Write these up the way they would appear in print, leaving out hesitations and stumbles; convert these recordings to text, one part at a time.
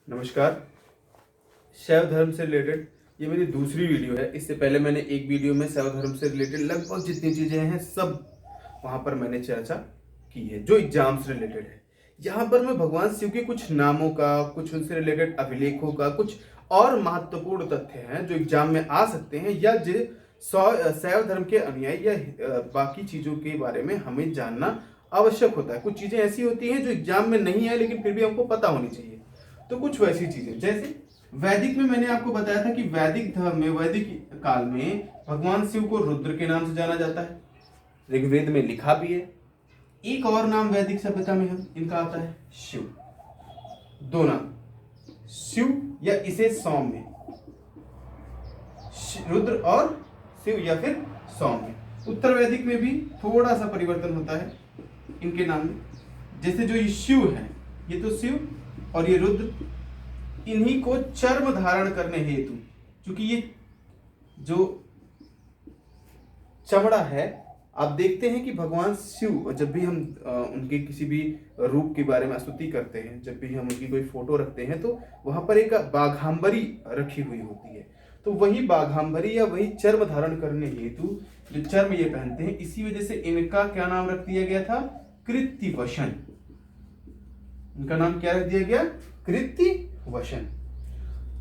नमस्कार। शैव धर्म से रिलेटेड ये मेरी दूसरी वीडियो है। इससे पहले मैंने एक वीडियो में शैव धर्म से रिलेटेड लगभग जितनी चीज़ें हैं सब वहाँ पर मैंने चर्चा की है जो एग्जाम से रिलेटेड है। यहाँ पर मैं भगवान शिव के कुछ नामों का, कुछ उनसे रिलेटेड अभिलेखों का, कुछ और महत्वपूर्ण तथ्य हैं जो एग्जाम में आ सकते हैं या जो शैव धर्म के अनुयायी या बाकी चीज़ों के बारे में हमें जानना आवश्यक होता है। कुछ चीज़ें ऐसी होती हैं जो एग्जाम में नहीं है लेकिन फिर भी हमको पता होनी चाहिए। तो कुछ वैसी चीजें जैसे वैदिक में मैंने आपको बताया था कि वैदिक धर्म में, वैदिक काल में भगवान शिव को रुद्र के नाम से जाना जाता है। ऋग्वेद में लिखा भी है। एक और नाम वैदिक सभ्यता में है, इनका आता है शिव। दो नाम, शिव या इसे सौम्य, रुद्र और शिव या फिर सौम्य। उत्तर वैदिक में भी थोड़ा सा परिवर्तन होता है इनके नाम में। जैसे जो ये शिव है, ये तो शिव और ये रुद्र, इन्हीं को चर्म धारण करने हेतु, क्योंकि ये जो चमड़ा है, आप देखते हैं कि भगवान शिव जब भी हम उनके किसी भी रूप के बारे में स्तुति करते हैं, जब भी हम उनकी कोई फोटो रखते हैं तो वहां पर एक बाघांबरी रखी हुई होती है। तो वही बाघांबरी या वही चर्म धारण करने हेतु जो चर्म ये पहनते हैं, इसी वजह से इनका क्या नाम रख दिया गया था? कृत्तिवसन। इनका नाम क्या रख दिया गया? कृत्तिवसन।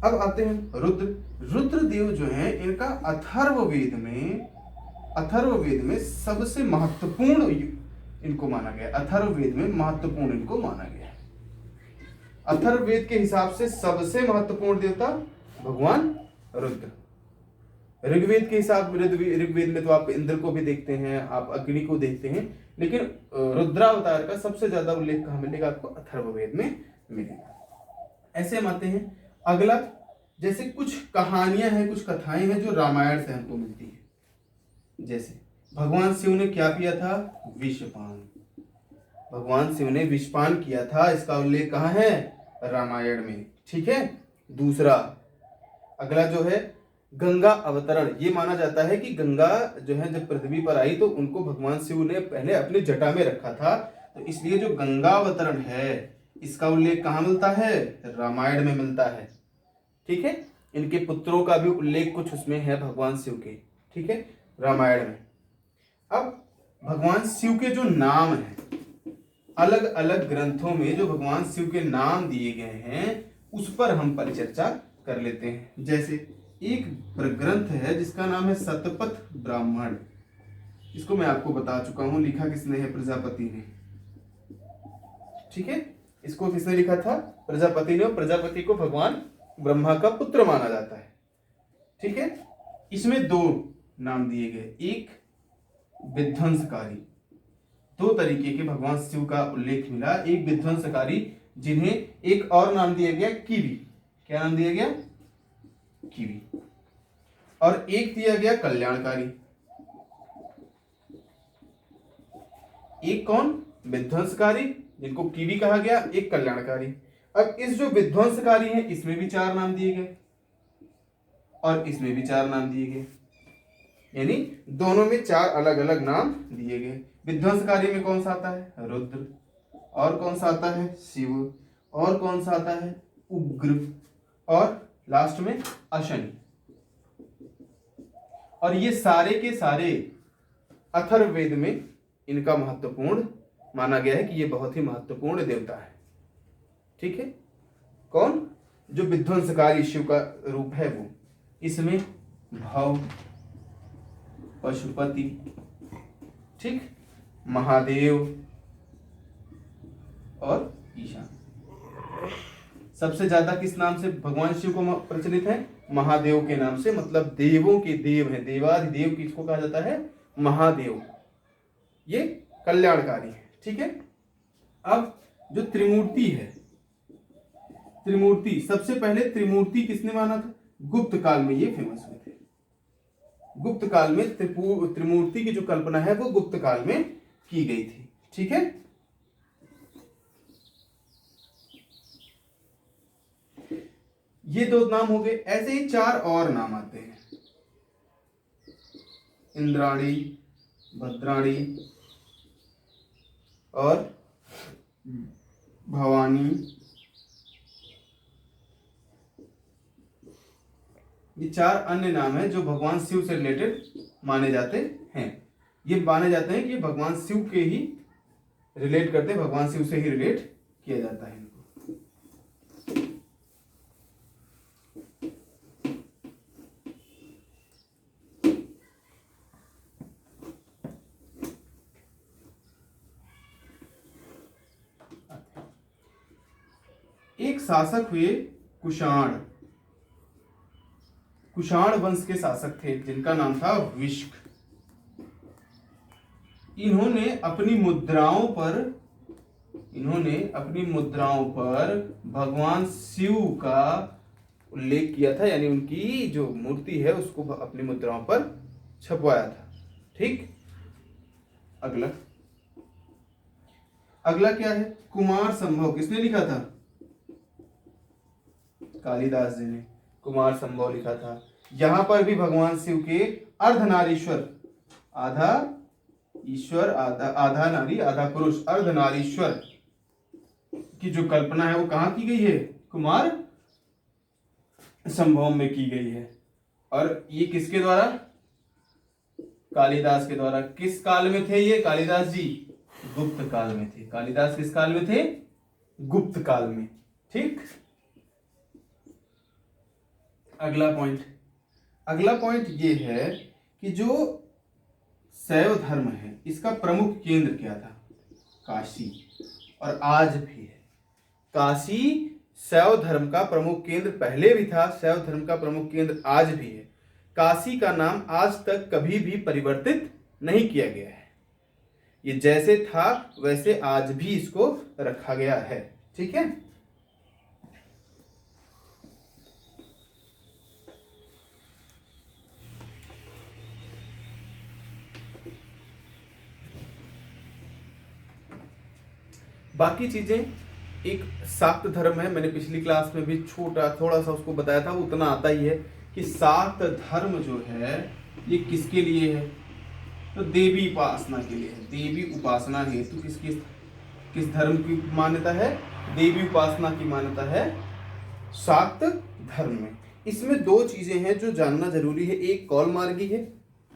अब आते हैं रुद्र। रुद्रदेव जो है, इनका अथर्ववेद में सबसे महत्वपूर्ण इनको माना गया। अथर्ववेद में महत्वपूर्ण इनको माना गया। अथर्ववेद के हिसाब से सबसे महत्वपूर्ण देवता भगवान रुद्र। ऋग्वेद के हिसाब में, ऋग्वेद में तो आप इंद्र को भी देखते हैं, आप अग्नि को देखते हैं, लेकिन रुद्रावतार का सबसे ज्यादा उल्लेख कहाँ मिलेगा? आपको अथर्ववेद में मिलेगा। ऐसे हम आते हैं अगला, जैसे कुछ कहानियां हैं, कुछ कथाएं हैं जो रामायण से हमको मिलती है। जैसे भगवान शिव ने क्या किया था? विषपान। भगवान शिव ने विषपान किया था, इसका उल्लेख कहाँ है? रामायण में। ठीक है। दूसरा अगला जो है गंगा अवतरण। ये माना जाता है कि गंगा जो है जब पृथ्वी पर आई तो उनको भगवान शिव ने पहले अपनी जटा में रखा था, तो इसलिए जो गंगा अवतरण है इसका उल्लेख कहाँ मिलता है? रामायण में मिलता है। ठीक है। इनके पुत्रों का भी उल्लेख कुछ उसमें है भगवान शिव के, ठीक है, रामायण में। अब भगवान शिव के जो नाम हैं, अलग अलग ग्रंथों में जो भगवान शिव के नाम दिए गए हैं उस पर हम परिचर्चा कर लेते हैं। जैसे एक ग्रंथ है जिसका नाम है शतपथ ब्राह्मण। इसको मैं आपको बता चुका हूं, लिखा किसने है? प्रजापति ने। ठीक है। इसको किसने लिखा था? प्रजापति ने। और प्रजापति को भगवान ब्रह्मा का पुत्र माना जाता है। ठीक है। इसमें दो नाम दिए गए, एक विध्वंसकारी। दो तरीके के भगवान शिव का उल्लेख मिला। एक विध्वंसकारी, जिन्हें एक और नाम दिया गया कीवी। क्या नाम दिया गया? कीवी। और एक दिया गया कल्याणकारी। एक कौन? विध्वंसकारी, जिनको कीवी कहा गया, एक कल्याणकारी। अब इस जो विध्वंसकारी है इसमें भी चार नाम दिए गए और इसमें भी चार नाम दिए गए, यानी दोनों में चार अलग अलग नाम दिए गए। विध्वंसकारी में कौन सा आता है? रुद्र। और कौन सा आता है? शिव। और कौन सा आता है? उग्र। और लास्ट में अशनि। और ये सारे के सारे अथर्ववेद में इनका महत्वपूर्ण माना गया है कि ये बहुत ही महत्वपूर्ण देवता है। ठीक है। कौन? जो विध्वंसकारी शिव का रूप है वो। इसमें भव, पशुपति, ठीक, महादेव और ईशान। सबसे ज्यादा किस नाम से भगवान शिव को प्रचलित है? महादेव के नाम से, मतलब देवों के देव है, देवाधिदेव किसको कहा जाता है? महादेव। ये कल्याणकारी है। ठीक है। अब जो त्रिमूर्ति है, त्रिमूर्ति, सबसे पहले त्रिमूर्ति किसने माना था? गुप्त काल में ये फेमस हुए थे। गुप्त काल में त्रिमूर्ति की जो कल्पना है वो गुप्त काल में की गई थी। ठीक है। ये दो नाम हो गए। ऐसे ही चार और नाम आते हैं, इंद्राणी, भद्राणी और भवानी ये 4 अन्य नाम हैं जो भगवान शिव से रिलेटेड माने जाते हैं। ये माने जाते हैं कि ये भगवान शिव के ही रिलेट करते हैं, भगवान शिव से ही रिलेट किया जाता है इनको। एक शासक हुए कुषाण। कुषाण वंश के शासक थे जिनका नाम था विष्क। इन्होंने अपनी मुद्राओं पर भगवान शिव का उल्लेख किया था, यानी उनकी जो मूर्ति है उसको अपनी मुद्राओं पर छपवाया था। ठीक, अगला क्या है? कुमार संभव। किसने लिखा था? कालिदास जी ने कुमार संभव लिखा था। यहां पर भी भगवान शिव के अर्धनारीश्वर, आधा ईश्वर आधा नारी आधा पुरुष, अर्धनारीश्वर की जो कल्पना है वो कहां की गई है? कुमार संभव में की गई है। और ये किसके द्वारा? कालिदास के द्वारा। किस काल में थे ये कालिदास जी? गुप्त काल में थे। कालिदास किस काल में थे? गुप्त काल में। ठीक, अगला पॉइंट ये है कि जो शैव धर्म है इसका प्रमुख केंद्र क्या था? काशी, और आज भी है। काशी शैव धर्म का प्रमुख केंद्र पहले भी था, शैव धर्म का प्रमुख केंद्र आज भी है। काशी का नाम आज तक कभी भी परिवर्तित नहीं किया गया है। ये जैसे था वैसे आज भी इसको रखा गया है। ठीक है, बाकी चीजें एक शाक्त धर्म है। मैंने पिछली क्लास में भी थोड़ा सा उसको बताया था, उतना आता ही है कि शाक्त धर्म जो है ये किसके लिए है? तो देवी उपासना के लिए है। देवी उपासना हेतु किस धर्म की मान्यता है? देवी उपासना की मान्यता है शाक्त धर्म में। इसमें 2 चीजें हैं जो जानना जरूरी है। एक कौल मार्गी है,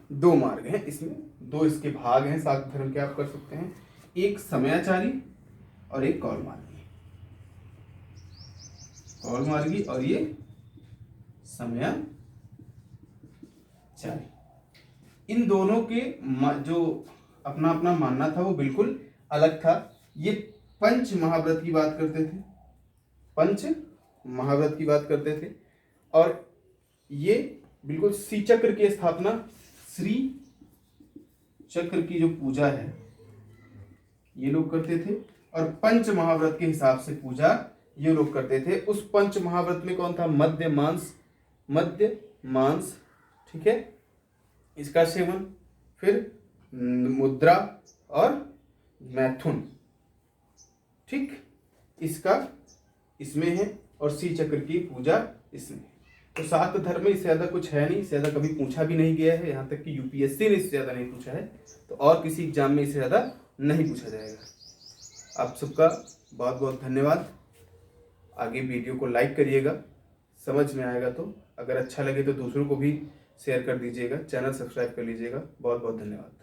2 मार्ग हैं इसमें, 2 इसके भाग हैं शाक्त धर्म के, आप कर सकते हैं। एक समयाचारी और एक कौल मार्गी और ये समयाचारी। इन दोनों के जो अपना अपना मानना था वो बिल्कुल अलग था। ये पंच महाव्रत की बात करते थे और ये बिल्कुल श्री चक्र की स्थापना, श्री चक्र की जो पूजा है ये लोग करते थे, और पंच महाव्रत के हिसाब से पूजा ये लोग करते थे। उस पंच महाव्रत में कौन था? मद्य मांस, ठीक है, इसका सेवन, फिर मुद्रा और मैथुन, ठीक, इसका इसमें है, और श्री चक्र की पूजा इसमें है। तो शाक्त धर्म में इससे ज्यादा कुछ है नहीं, इससे ज्यादा कभी पूछा भी नहीं गया है, यहाँ तक कि यूपीएससी ने इससे ज्यादा नहीं पूछा है, तो और किसी एग्जाम में इससे ज्यादा नहीं पूछा जाएगा। आप सबका बहुत बहुत धन्यवाद। आगे वीडियो को लाइक करिएगा, समझ में आएगा तो। अगर अच्छा लगे तो दूसरों को भी शेयर कर दीजिएगा, चैनल सब्सक्राइब कर लीजिएगा। बहुत बहुत धन्यवाद।